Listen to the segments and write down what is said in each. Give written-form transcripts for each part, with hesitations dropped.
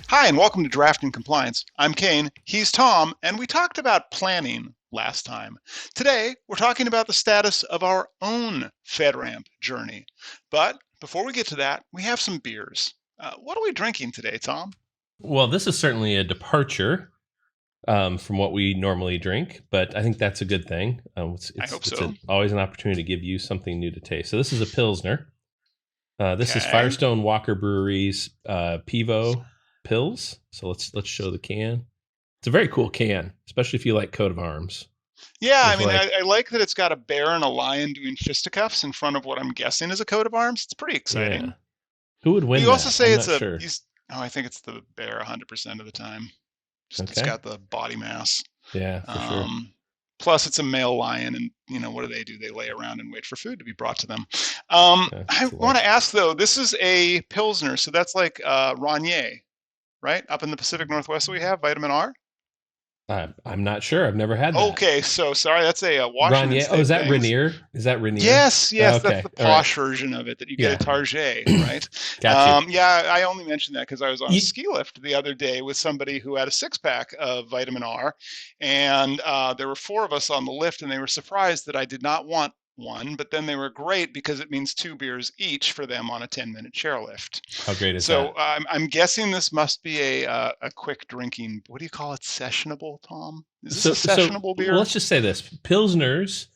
Hi, and welcome to Draft and Compliance. I'm Kayne, he's Tom, and we talked about planning last time. Today, we're talking about the status of our own FedRAMP journey. But before we get to that, we have some beers. What are we drinking today, Tom? Well, this is certainly a departure from what we normally drink, but I think that's a good thing. It's I it's, hope it's so. always an opportunity to give you something new to taste. So this is a Pilsner. This is Okay. Firestone Walker Brewery's Pivo Pils. So let's show the can. It's a very cool can, especially if you like coat of arms. Yeah, I There's mean, like, I like that it's got a bear and a lion doing fisticuffs in front of what I'm guessing is a coat of arms. It's pretty exciting. yeah, who would You win also that? say I'm it's not sure. oh, I think it's the bear 100% of the time. Just it's Okay. got the body mass. Yeah, for sure. Um, Plus, it's a male lion, and what do? They lay around and wait for food to be brought to them. Yeah, I it's a want to large. ask though. This is a pilsner, so that's like Ronier, right? Up in the Pacific Northwest, we have vitamin R. I'm not sure. I've never had that. Okay, so sorry, that's a Washington Ranier. Oh, State is that thing. Rainier? Is that Rainier? Yes, yes, that's Okay. the All right. posh version of it that you get at Yeah. Target, right? Got you. Yeah, I only mentioned that because I was on a You, ski lift the other day with somebody who had a six-pack of vitamin R, and there were four of us on the lift, and they were surprised that I did not want one, but then they were great because it means two beers each for them on a 10-minute chairlift. how great is So that? I'm guessing this must be a quick drinking. What do you call it? Sessionable, Tom? Is this a So sessionable well, beer? let's just say this: Pilsners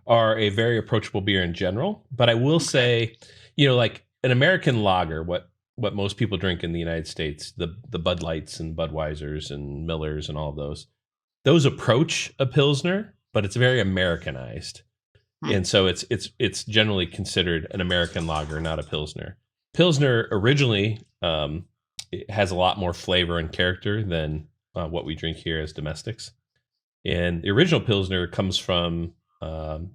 are a very approachable beer in general, but I will Okay. say, like an American lager, what most people drink in the United States, the Bud Lights and Budweisers and Millers and all of those approach a Pilsner, but it's very Americanized. Hmm. And so it's generally considered an American lager, not a Pilsner. Pilsner originally it has a lot more flavor and character than what we drink here as domestics. And the original Pilsner comes from, um,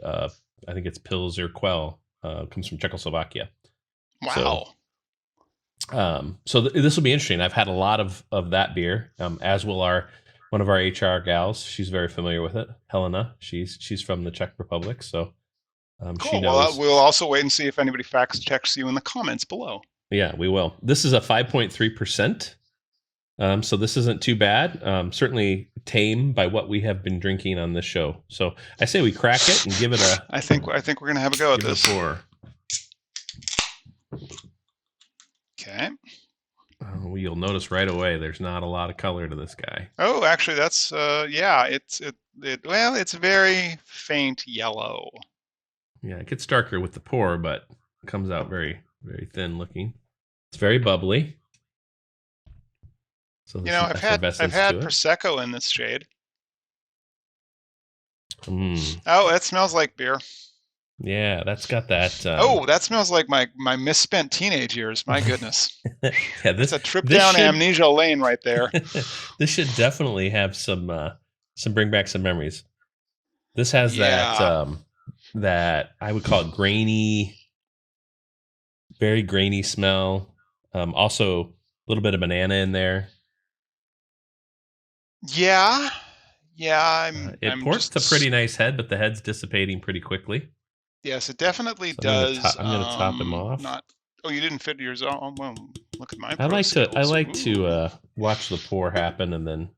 uh, I think it's Pilsner Quell, comes from Czechoslovakia. So, Wow. this will be interesting. I've had a lot of that beer, as will our one of our HR gals. She's very familiar with it, Helena. She's from the Czech Republic, so she Cool. Well, knows. we'll also wait and see if anybody fact checks you in the comments below. Yeah, we will. This is a 5.3%. So this isn't too bad. Certainly tame by what we have been drinking on this show. So I say we crack it and I think we're gonna have a go at give it a this. pour. Okay. You'll notice right away there's not a lot of color to this guy. Oh, actually, that's yeah. It's very faint yellow. Yeah, it gets darker with the pour, but it comes out very, very thin looking. It's very bubbly. So You there's know, some I've effervescence had to it. prosecco in this shade. Mm, Oh, that smells like beer. yeah, that's got that. Oh, that smells like my misspent teenage years. My goodness, Yeah, that's a trip this down should amnesia lane right there. this should definitely have some bring back some memories. This has that Yeah, that I would call it grainy, very grainy smell. Also a little bit of banana in there. yeah, yeah. I'm It I'm ports a just pretty nice head, but the head's dissipating pretty quickly. Yes, it definitely So does. I'm gonna top him off. Not. Oh, you didn't fit yours. Oh, well, look at my I pro skills. like to Ooh. watch the pour happen and then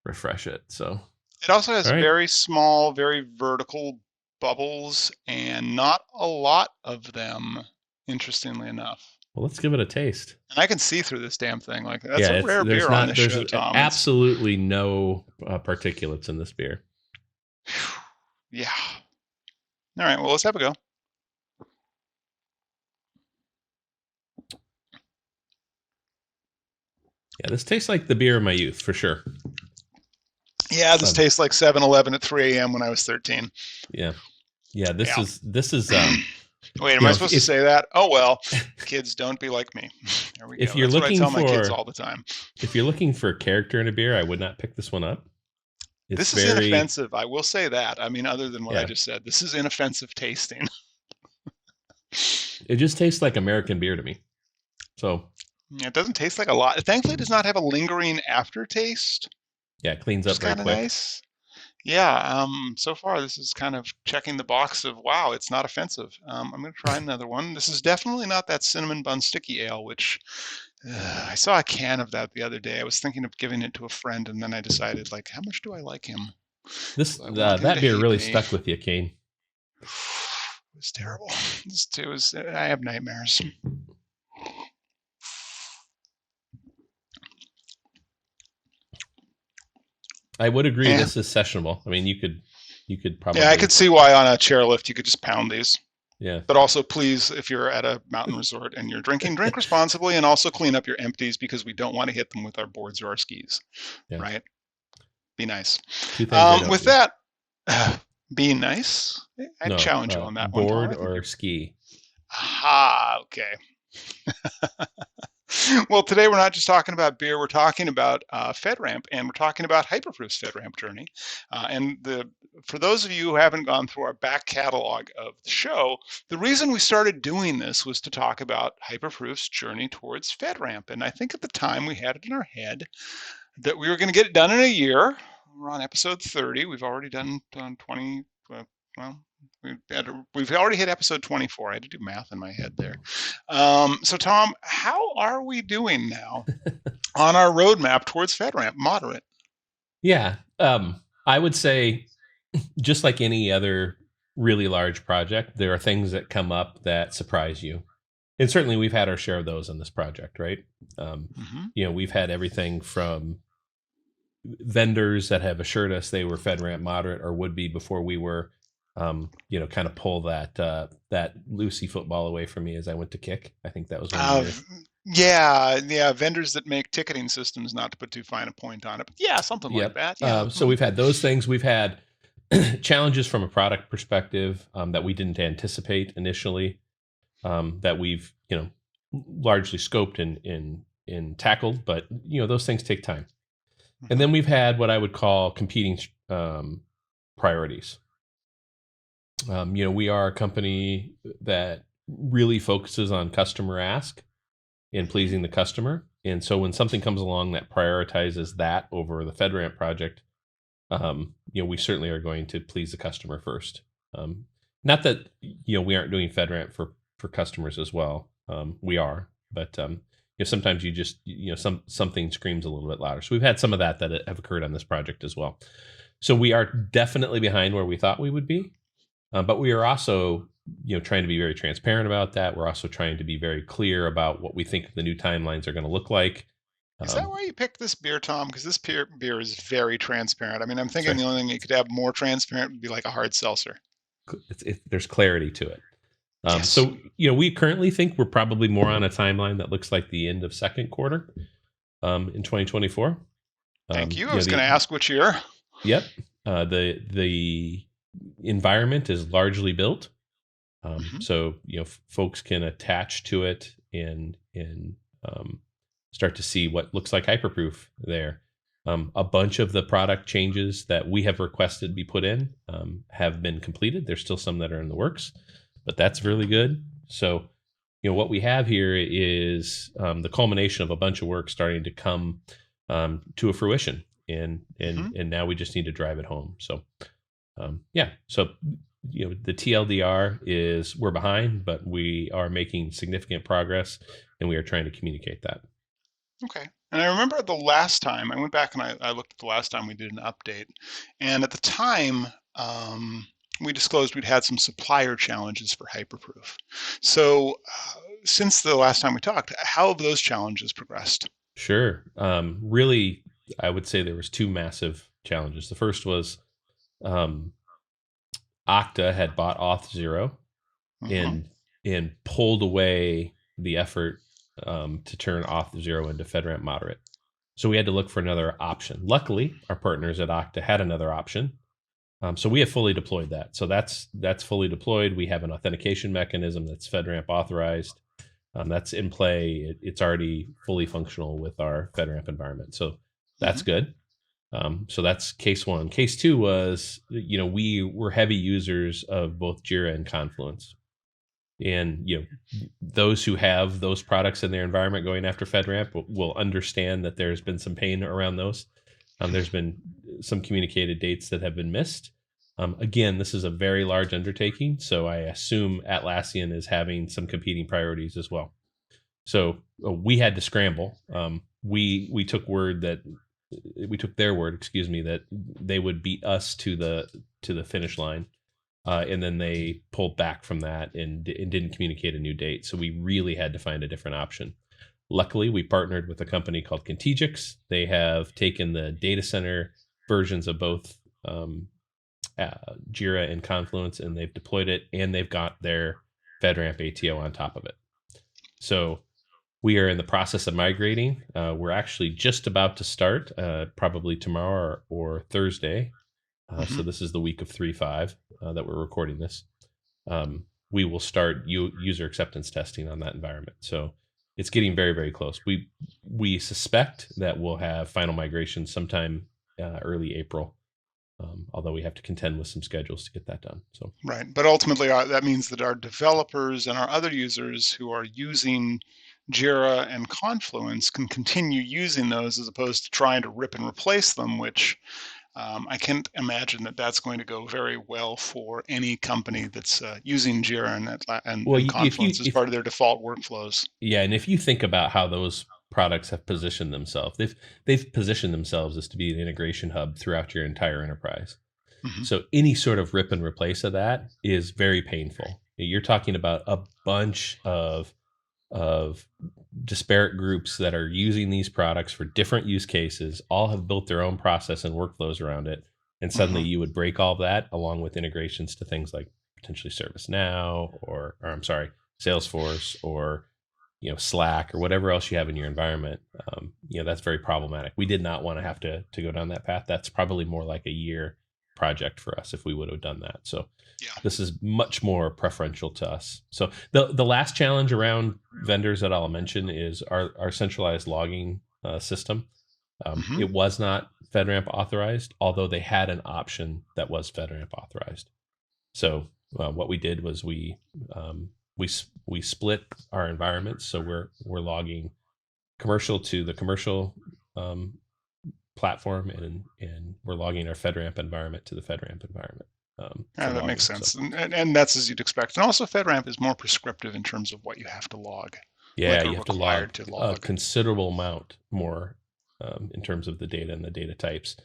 refresh it. So It also has all right, very small, very vertical bubbles, and not a lot of them. Interestingly enough, well let's give it a taste. and I can see through this damn thing. Like that's Yeah, a it's rare beer on this there's show, Tom. It's absolutely no particulates in this beer. yeah. All right. Well, let's have a go. Yeah, this tastes like the beer of my youth for sure. Yeah, this Um, tastes like 7-Eleven at 3 a.m. when I was 13. yeah, yeah. Yeah. This is Wait, am I supposed to if say that? Oh well, kids, don't be like me. There we if go. you're That's what I looking tell my kids for all the time. character in a beer, I would not pick this one up. It's This is very inoffensive. I will say that. I mean, other than what I yeah. just said, this is inoffensive tasting. It just tastes like American beer to me. So It doesn't taste like a lot. Thankfully, it does not have a lingering aftertaste, yeah, it cleans which up is very kind of quick. nice. Yeah. So far, this is kind of checking the box of wow, it's not offensive. I'm going to try another one. This is definitely not that cinnamon bun sticky ale, which I saw a can of that the other day. I was thinking of giving it to a friend, and then I decided, like, how much do I like him? This Do I want him to that beer hate really me? stuck with you, Kane. It was terrible. It was. I have nightmares. I would agree And this is sessionable. I mean, you could yeah, I could probably, see why on a chairlift you could just pound these. yeah. But also, please, if you're at a mountain resort and you're drinking, drink responsibly, and also clean up your empties because we don't want to hit them with our boards or our skis. Yeah. Right? Be nice. Two things I don't With do. that, being nice, I'd No, challenge you on that one, Tom. board I think or you're. ski. Aha, okay. Well, today we're not just talking about beer, we're talking about FedRAMP, and we're talking about Hyperproof's FedRAMP journey. For those of you who haven't gone through our back catalog of the show, the reason we started doing this was to talk about Hyperproof's journey towards FedRAMP. And I think at the time we had it in our head that we were going to get it done in a year. We're on episode 30. We've already done 20. Well, we've already hit episode 24. I had to do math in my head there. So, Tom, how are we doing now on our roadmap towards FedRAMP Moderate? Yeah. I would say, just like any other really large project, there are things that come up that surprise you. And certainly we've had our share of those in this project, right? We've had everything from vendors that have assured us they were FedRAMP Moderate or would be before we were, kind of pull that Lucy football away from me as I went to kick. I think that was one of your. Yeah, vendors that make ticketing systems, not to put too fine a point on it, but yeah, something like Yep. that. Yeah. So we've had those things. We've had challenges from a product perspective that we didn't anticipate initially, that we've largely scoped and tackled, but those things take time. And then we've had what I would call competing priorities. We are a company that really focuses on customer ask and pleasing the customer. And so when something comes along that prioritizes that over the FedRAMP project, we certainly are going to please the customer first. Not that we aren't doing FedRAMP for customers as well. We are, but sometimes you just something screams a little bit louder. So we've had some of that have occurred on this project as well. So we are definitely behind where we thought we would be, but we are also trying to be very transparent about that. We're also trying to be very clear about what we think the new timelines are going to look like. Is that why you picked this beer, Tom? Because this beer is very transparent. I mean, I'm thinking Sorry. the only thing you could have more transparent would be like a hard seltzer. There's clarity to it. Yes. So, we currently think we're probably more on a timeline that looks like the end of second quarter in 2024. Thank you. I was going to ask which year. Yep. The environment is largely built. So, folks can attach to it and start to see what looks like Hyperproof there. A bunch of the product changes that we have requested be put in have been completed. There's still some that are in the works, but that's really good. So, what we have here is the culmination of a bunch of work starting to come to a fruition, and now we just need to drive it home. So, So, the TLDR is we're behind, but we are making significant progress, and we are trying to communicate that. Okay. And I remember the last time I went back and I looked at the last time we did an update, and at the time we disclosed we'd had some supplier challenges for Hyperproof. So since the last time we talked, how have those challenges progressed? Sure. Really, I would say there was two massive challenges. The first was Okta had bought Auth0 and pulled away the effort to turn Auth0 into FedRAMP Moderate. So we had to look for another option. Luckily, our partners at Okta had another option. So we have fully deployed that. So that's fully deployed. We have an authentication mechanism that's FedRAMP authorized. That's in play. It's already fully functional with our FedRAMP environment. So that's good. So that's case one. Case two was, we were heavy users of both Jira and Confluence. And, those who have those products in their environment going after FedRAMP will understand that there's been some pain around those. There's been some communicated dates that have been missed. Again, this is a very large undertaking, so I assume Atlassian is having some competing priorities as well. So we had to scramble. We took their word, excuse me, that they would beat us to the finish line, and then they pulled back from that and didn't communicate a new date. So we really had to find a different option. Luckily, we partnered with a company called Contigix. They have taken the data center versions of both Jira and Confluence, and they've deployed it, and they've got their FedRAMP ATO on top of it. So we are in the process of migrating. We're actually just about to start, probably tomorrow or Thursday. So this is the week of 3/5 that we're recording this. We will start user acceptance testing on that environment. So it's getting very, very close. We suspect that we'll have final migration sometime early April, although we have to contend with some schedules to get that done. So Right, but ultimately that means that our developers and our other users who are using Jira and Confluence can continue using those as opposed to trying to rip and replace them, which I can't imagine that that's going to go very well for any company that's using Jira well, and Confluence as if part of their default workflows. yeah, and if you think about how those products have positioned themselves, they've positioned themselves as to be an integration hub throughout your entire enterprise. Hmm. So any sort of rip and replace of that is very painful. You're talking about a bunch of disparate groups that are using these products for different use cases, all have built their own process and workflows around it. And suddenly Hmm. you would break all that along with integrations to things like potentially ServiceNow or I'm sorry, Salesforce or Slack or whatever else you have in your environment. That's very problematic. We did not want to have to go down that path. That's probably more like a year project for us if we would have done that. So Yeah. this is much more preferential to us. So the last challenge around vendors that I'll mention is our centralized logging system. Hmm. It was not FedRAMP authorized, although they had an option that was FedRAMP authorized. So what we did was we split our environments. So we're logging commercial to the commercial platform, and we're logging our FedRAMP environment to the FedRAMP environment for Yeah, that makes logging. So sense. And that's as you'd expect. And also FedRAMP is more prescriptive in terms of what you have to log, yeah, like are you have to log required to a log. considerable amount more in terms of the data and the data types.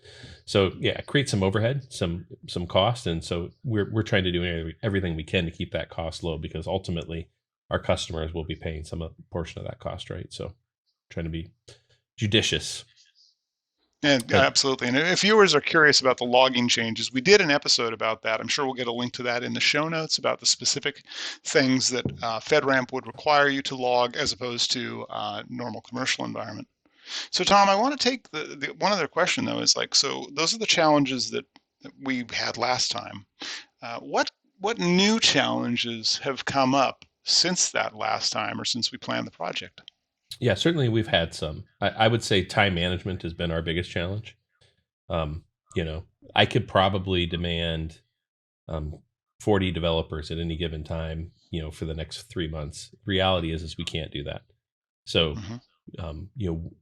So yeah, it creates some overhead, some cost, and so we're trying to do everything we can to keep that cost low because ultimately our customers will be paying some portion of that cost, right? So trying to be judicious. And But absolutely. And if viewers are curious about the logging changes, we did an episode about that. I'm sure we'll get a link to that in the show notes about the specific things that FedRAMP would require you to log as opposed to normal commercial environment. So, Tom, I want to take the one other question though is like, so those are the challenges that we had last time. What new challenges have come up since that last time or since we planned the project? yeah, certainly we've had some. I would say time management has been our biggest challenge. Um, I could probably demand um, 40 developers at any given time, for the next 3 months. Reality is we can't do that. So, Hmm.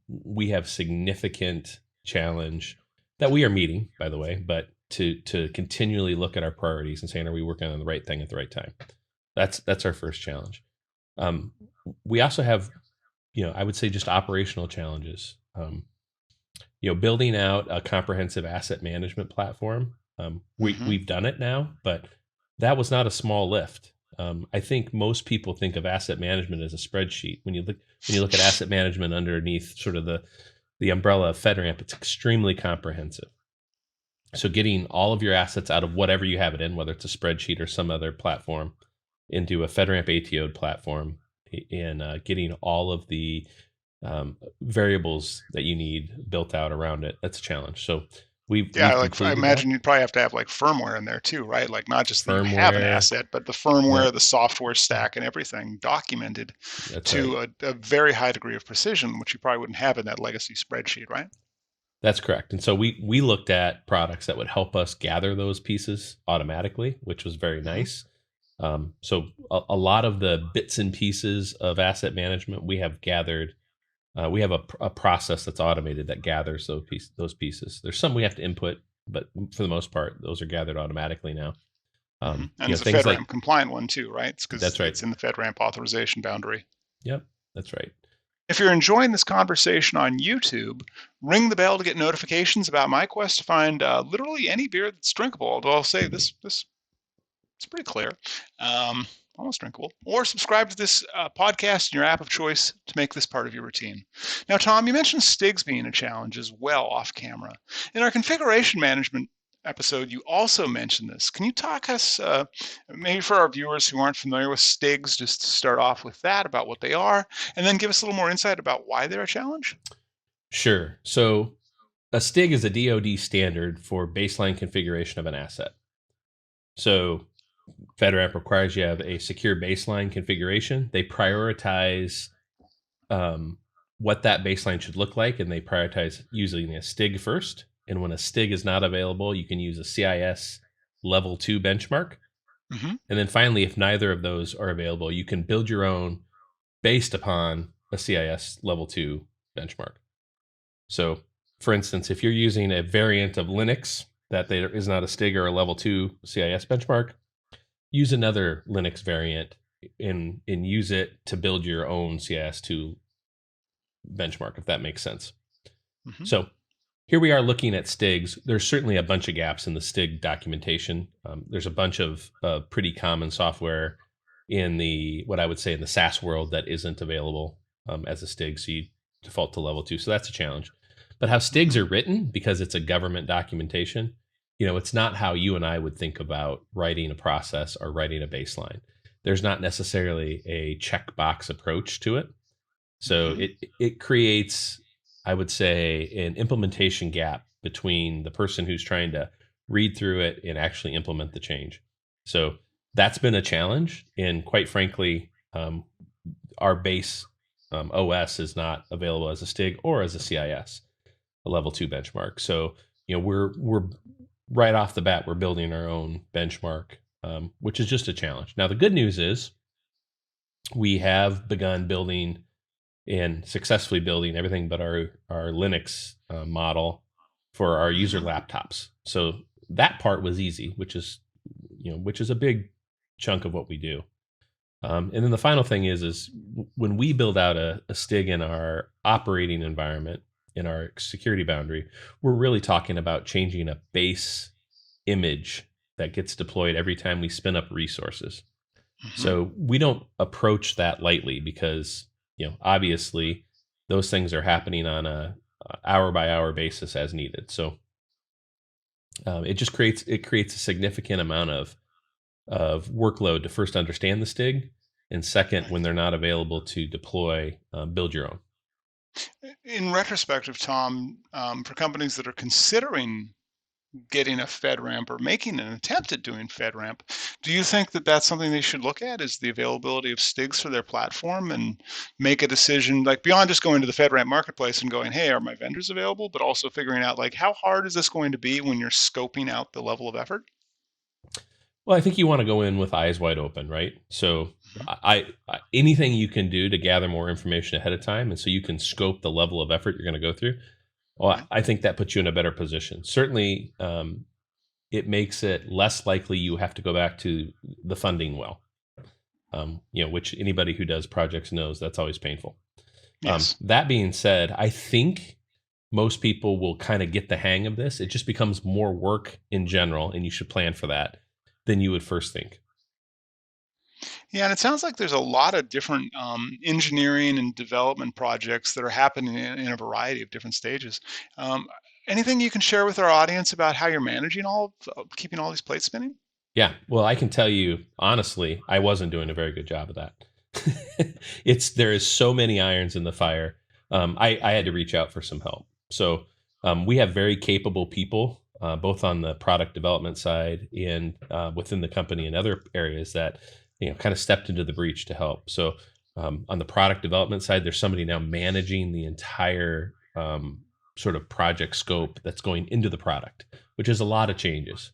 we have significant challenge that we are meeting, by the way, but to continually look at our priorities and saying, are we working on the right thing at the right time? That's our first challenge. Um, we also have, I would say just operational challenges. Building out a comprehensive asset management platform. Hmm. We've done it now, but that was not a small lift. I think most people think of asset management as a spreadsheet. When you look at asset management underneath sort of the umbrella of FedRAMP, it's extremely comprehensive. So getting all of your assets out of whatever you have it in, whether it's a spreadsheet or some other platform, into a FedRAMP ATO platform, and getting all of the variables that you need built out around it, that's a challenge. So Yeah, we've like I completed that. imagine you'd probably have to have like firmware in there too, right? Like not just that you have an Firmware. asset, but the Yep, firmware, the software stack, and everything documented that's right. to a very high degree of precision, which you probably wouldn't have in that legacy spreadsheet, right? That's correct. And so we looked at products that would help us gather those pieces automatically, which was very Hmm. nice. So a lot of the bits and pieces of asset management we have gathered. We have a process that's automated that gathers those pieces. There's some we have to input, but for the most part, those are gathered automatically now. Hmm. And it's a Things like FedRAMP compliant one too, right? It's because that's right. it's in the FedRAMP authorization boundary. Yep. That's right. If you're enjoying this conversation on YouTube, ring the bell to get notifications about my quest to find literally any beer that's drinkable. Although I'll say this it's pretty clear, um, almost drinkable. Or subscribe to this podcast in your app of choice to make this part of your routine. Now, Tom, you mentioned STIGs being a challenge as well off camera. In our configuration management episode, you also mentioned this. Can you talk us, maybe for our viewers who aren't familiar with STIGs, just to start off with that, about what they are, and then give us a little more insight about why they're a challenge? Sure. So a STIG is a DoD standard for baseline configuration of an asset. So FedRAMP requires you have a secure baseline configuration. They prioritize what that baseline should look like, and they prioritize using a STIG first. And when a STIG is not available, you can use a CIS level 2 benchmark. Mm-hmm. And then finally, if neither of those are available, you can build your own based upon a CIS level 2 benchmark. So, for instance, if you're using a variant of Linux that there is not a STIG or a level 2 CIS benchmark, use another Linux variant and use it to build your own CIS2 benchmark, if that makes sense. Mm-hmm. So here we are looking at STIGs. There's certainly a bunch of gaps in the STIG documentation. There's a bunch of pretty common software in the, what I would say in the SaaS world, that isn't available as a STIG. So you default to level 2. So that's a challenge. But how STIGs are written, because it's a government documentation, it's not how you and I would think about writing a process or writing a baseline. There's not necessarily a checkbox approach to it. So it creates, I would say, an implementation gap between the person who's trying to read through it and actually implement the change. So that's been a challenge. And quite frankly, our base OS is not available as a STIG or as a CIS, a level 2 benchmark. So, we're right off the bat, we're building our own benchmark, which is just a challenge. Now, the good news is we have begun building and successfully building everything but our Linux model for our user laptops. So that part was easy, which is a big chunk of what we do. And then the final thing is when we build out a STIG in our operating environment, in our security boundary, we're really talking about changing a base image that gets deployed every time we spin up resources. Mm-hmm. So we don't approach that lightly because, obviously those things are happening on a hour by hour basis as needed. So it just creates a significant amount of workload to first understand the STIG, and second, when they're not available to deploy, build your own. In retrospective, Tom, for companies that are considering getting a FedRAMP or making an attempt at doing FedRAMP, do you think that that's something they should look at, is the availability of STIGs for their platform, and make a decision, like beyond just going to the FedRAMP marketplace and going, hey, are my vendors available, but also figuring out, like, how hard is this going to be when you're scoping out the level of effort? Well, I think you want to go in with eyes wide open, right? So I anything you can do to gather more information ahead of time, and so you can scope the level of effort you're going to go through. Well, I think that puts you in a better position. Certainly, it makes it less likely you have to go back to the funding well, which anybody who does projects knows that's always painful. Yes. That being said, I think most people will kind of get the hang of this. It just becomes more work in general, and you should plan for that than you would first think. Yeah, and it sounds like there's a lot of different engineering and development projects that are happening in a variety of different stages. Um, Anything you can share with our audience about how you're managing keeping all these plates spinning? Yeah, well, I can tell you honestly, I wasn't doing a very good job of that. There is so many irons in the fire. I had to reach out for some help. So we have very capable people, both on the product development side and within the company and other areas that kind of stepped into the breach to help. So on the product development side, there's somebody now managing the entire sort of project scope that's going into the product, which is a lot of changes.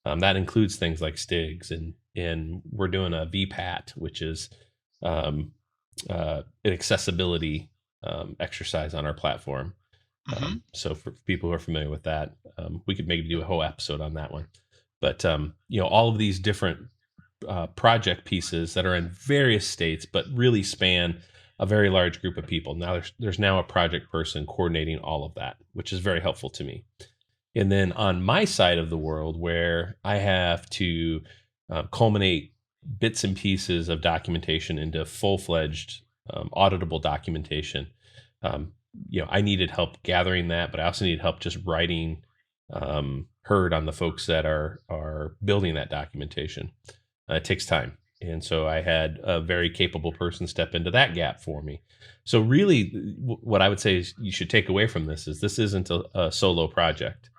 That includes things like STIGs, and we're doing a VPAT, which is an accessibility exercise on our platform. So for people who are familiar with that, we could maybe do a whole episode on that one. But all of these different project pieces that are in various states, but really span a very large group of people. Now there's now a project person coordinating all of that, which is very helpful to me. And then on my side of the world, where I have to culminate bits and pieces of documentation into full-fledged auditable documentation, I needed help gathering that, but I also needed help just writing herd on the folks that are building that documentation. It takes time. And so I had a very capable person step into that gap for me. So really, what I would say is you should take away from this isn't a solo project.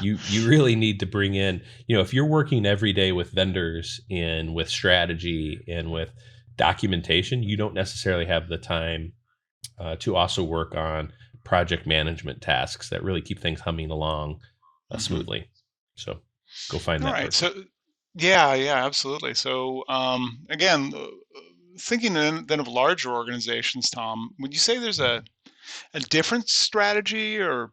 You really need to bring in, if you're working every day with vendors and with strategy and with documentation, you don't necessarily have the time to also work on project management tasks that really keep things humming along smoothly. So go find that person. So yeah, absolutely. So again, thinking then of larger organizations, Tom, would you say there's a different strategy or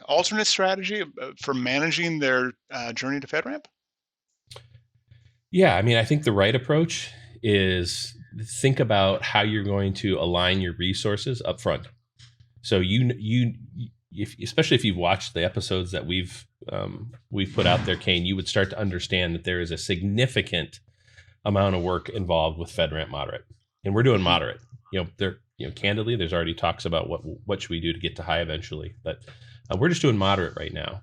alternate strategy for managing their journey to FedRAMP? Yeah, I mean, I think the right approach is think about how you're going to align your resources up front. So especially if you've watched the episodes that we've put out there, Kayne, you would start to understand that there is a significant amount of work involved with FedRAMP Moderate, and we're doing Moderate. Candidly, there's already talks about what should we do to get to high eventually, but we're just doing Moderate right now.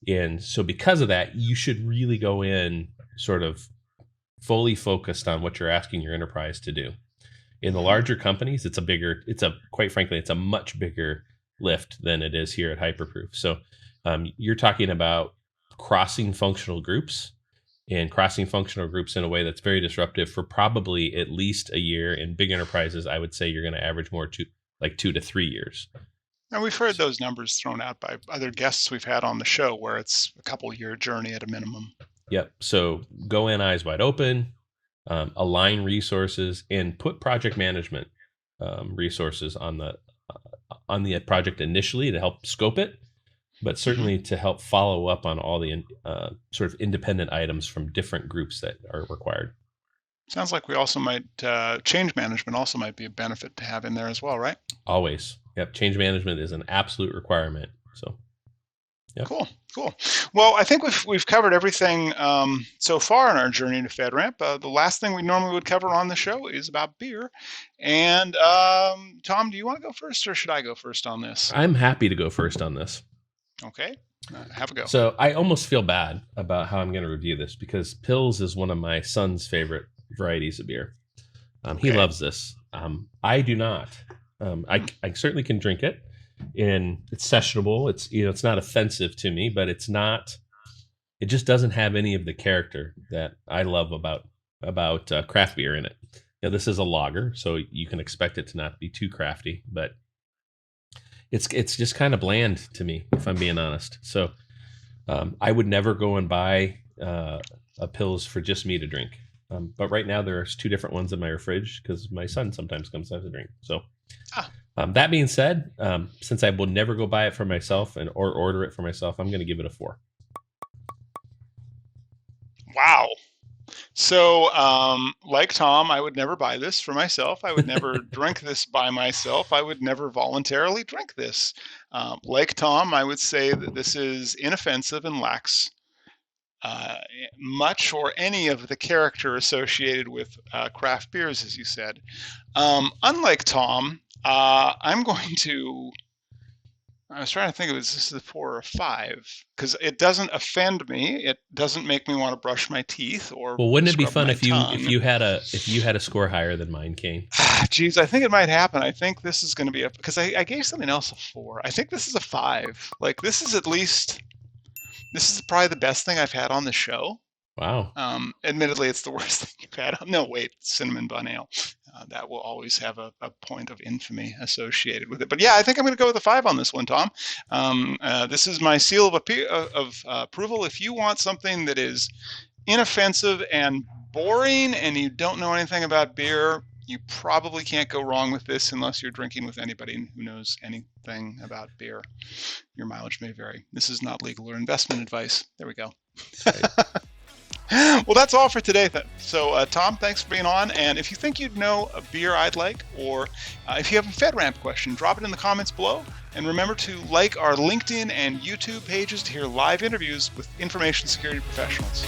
And so because of that, you should really go in sort of fully focused on what you're asking your enterprise to do. In the larger companies, quite frankly, it's a much bigger lift than it is here at Hyperproof. So you're talking about crossing functional groups in a way that's very disruptive for probably at least a year. In big enterprises, I would say you're going to average more to like 2 to 3 years. And we've heard those numbers thrown out by other guests we've had on the show where it's a couple-year journey at a minimum. Yep. So go in eyes wide open, align resources, and put project management resources on the project initially to help scope it, but certainly to help follow up on all the sort of independent items from different groups that are required. Sounds like we also might change management also might be a benefit to have in there as well, right? Always. Yep. Change management is an absolute requirement. So. Yep. Cool. Well, I think we've covered everything so far in our journey to FedRAMP. The last thing we normally would cover on the show is about beer. And Tom, do you want to go first, or should I go first on this? I'm happy to go first on this. Okay, have a go. So I almost feel bad about how I'm going to review this because Pils is one of my son's favorite varieties of beer. He loves this. I do not. I certainly can drink it. And it's sessionable. It's not offensive to me, but it just doesn't have any of the character that I love about craft beer in it. This is a lager, so you can expect it to not be too crafty, but it's just kind of bland to me, if I'm being honest. So I would never go and buy a Pils for just me to drink. But right now there's 2 different ones in my fridge because my son sometimes comes out to drink. So. That being said, since I will never go buy it for myself or order it for myself, I'm going to give it a 4. Wow. So, like Tom, I would never buy this for myself. I would never drink this by myself. I would never voluntarily drink this. Like Tom, I would say that this is inoffensive and lacks much or any of the character associated with craft beers, as you said. Unlike Tom, I'm going to. I was trying to think of this is a 4 or a 5 because it doesn't offend me. It doesn't make me want to brush my teeth or. Well, wouldn't it be fun if you had a score higher than mine, Kayne? Geez, I think it might happen. I think this is going to be because I gave something else a 4. I think this is a 5. Like this is probably the best thing I've had on the show. Wow. Admittedly, it's the worst thing you've had. No, wait, cinnamon bun ale. That will always have a point of infamy associated with it. But yeah, I think I'm going to go with a 5 on this one, Tom. This is my seal of approval. If you want something that is inoffensive and boring and you don't know anything about beer, you probably can't go wrong with this unless you're drinking with anybody who knows anything about beer. Your mileage may vary. This is not legal or investment advice. There we go. Well, that's all for today. So, Tom, thanks for being on. And if you think you'd know a beer I'd like, or if you have a FedRAMP question, drop it in the comments below. And remember to like our LinkedIn and YouTube pages to hear live interviews with information security professionals.